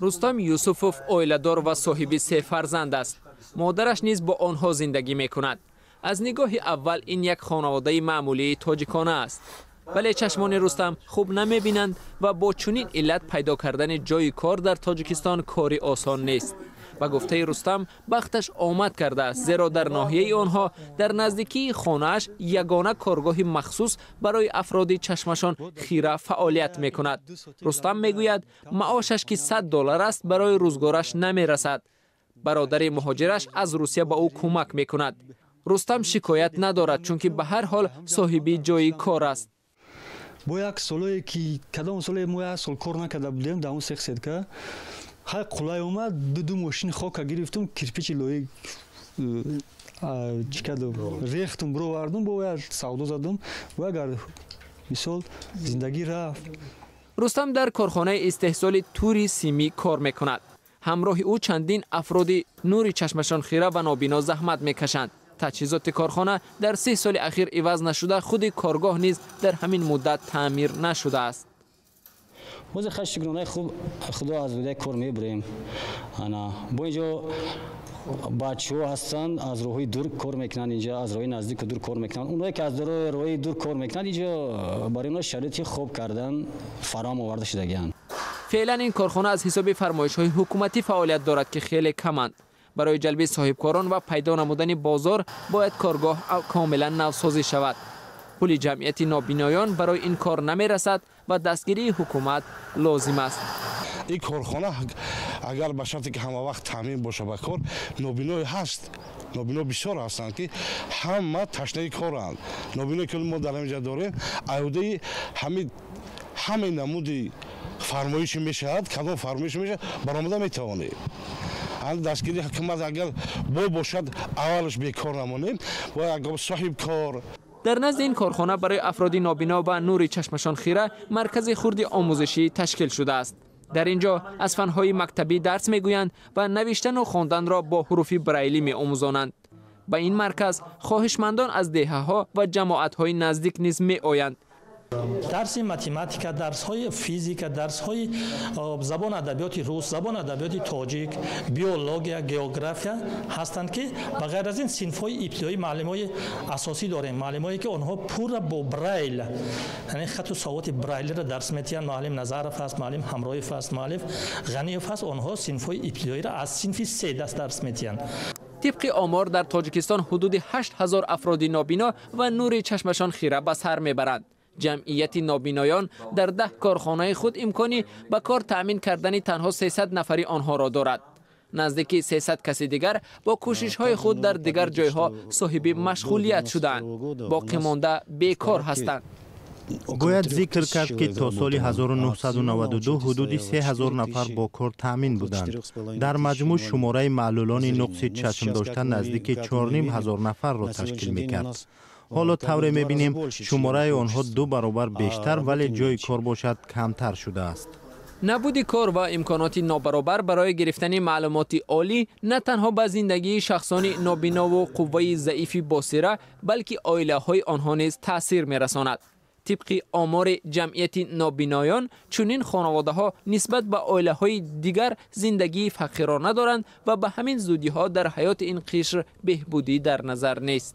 رستم یوسفوف اویله‌دار و صاحب 3 فرزند است. مادرش نیز با آنها زندگی می‌کند. از نگاه اول این یک خانواده معمولی تاجیکانه است. ولی چشمان رستم خوب نمی‌بینند و با چنین علت پیدا کردن جای کار در تاجیکستان کاری آسان نیست. و گفته رستم بختش آمد کرده است، زیرا در ناحیه آنها در نزدیکی خانه‌اش یگانه کارگاه مخصوص برای افراد چشمشان خیره فعالیت می‌کند. رستم میگوید معاشش که $100 است برای روزگارش نمی‌رسد. برادر مهاجرش از روسیه به او کمک می‌کند. رستم شکایت ندارد چون که به هر حال صاحب جای کار است. با یک سالی که کدام سالی ما سال کار نکرده بودیم در اون سکسیدکا های قلای اومد دو ماشین خاک گرفتم کرپیچ لوی چیکادم ریختم برو وردم با سودا زدم و اگر مثال زندگی رفت. رستم در کارخانه استحصال توری سیمی کار میکند. همراه او چندین افراد نور چشمشان خیره و نابینا زحمت میکشند. تجهیزات کارخانه در 3 سال اخیر عوض نشده، خود کارگاه نیز در همین مدت تعمیر نشده است. واسه خشگرونه خوب خدا از وده کار میبریم. انا با اینجا بچه‌ها هستن از راهی دور کار میکنن، اینجا از راهی نزدیک دور کار میکنن. اونایی که از راهی دور کار میکنن اینجا برای اونها شرایط خوب کردن فراهم آورده شدگیان. فعلا این کارخانه از حساب فرمایش‌های حکومتی فعالیت دارد که خیلی کمند. برای جلب صاحبکاران و پیدا نمودن بازار باید کارگاه کاملا نوسازی شود. پول جمعیت نابینایان برای این کار نمی رسد و دستگیری حکومت لازم است. این کارخانه اگر به شرطی که همه وقت تامین باشه به کار، نابینای هست، نابینا بسیار هستند که همه تشنه کارند. نابینایی که ما در اینجا داریم عهده همه نمودی فرمایش میشود، کدام فرمایش میشه برآمده میتوانیم. دستگیری حکومت اگر باشد اولش بیکار نمانیم و اگر صاحب کار. در نزد این کارخانه برای افراد نابینا و نور چشمشان خیره مرکز خرد آموزشی تشکیل شده است. در اینجا از فنهای مکتبی درس میگویند و نوشتن و خواندن را با حروف برایلی می آموزانند. به این مرکز خواهشمندان از دهه‌ها و جماعت‌های نزدیک نیز می آیند. درس متماتیک، درس‌های فیزیک، درس‌های زبان ادبیات روس، زبان ادبیات تاجیک، بیولوژی، جغرافیا هستند که بغیر از این صنف‌های ابتدایی معلمای اساسی داریم. معلمایی که آنها پورا با برایل، یعنی خط و صوت برایل را درس می‌دهند. معلم نظرف است، معلم همرایف است، معلم غنیف است. آنها صنف‌های ابتدایی را از صنف 3 درس می‌دهند. طبق آمار در تاجیکستان حدود 8000 افراد نابینا و نور چشمشان خیره به سر میبرند. جمعیت نابینایان در 10 کارخانه خود امکانی به کار تأمین کردن تنها 300 نفری آنها را دارد. نزدیک 300 کسی دیگر با کوشش‌های خود در دیگر جایها صاحب مشغولیت شدند. باقی مانده بیکار هستند. باید ذکر کرد که تا سال 1992 حدود 3000 نفر با کار تامین بودند. در مجموع شماره معلولان نقص چشم داشتن نزدیک 4500 نفر را تشکیل می‌کرد. حالا طوری می‌بینیم شماره آنها 2 برابر بیشتر ولی جای کار باشد کمتر شده است. نبود کار و امکانات نابرابر برای گرفتن معلومات عالی نه تنها به زندگی شخصان نابینا و قوه ضعیف بصیره بلکه عائله‌های آنها نیز تأثیر می‌رساند. طبق آمار جمعیت نابینایان چنین خانواده‌ها نسبت به عائله‌های دیگر زندگی فقیرانه دارند و به همین زودی‌ها در حیات این قشر بهبودی در نظر نیست.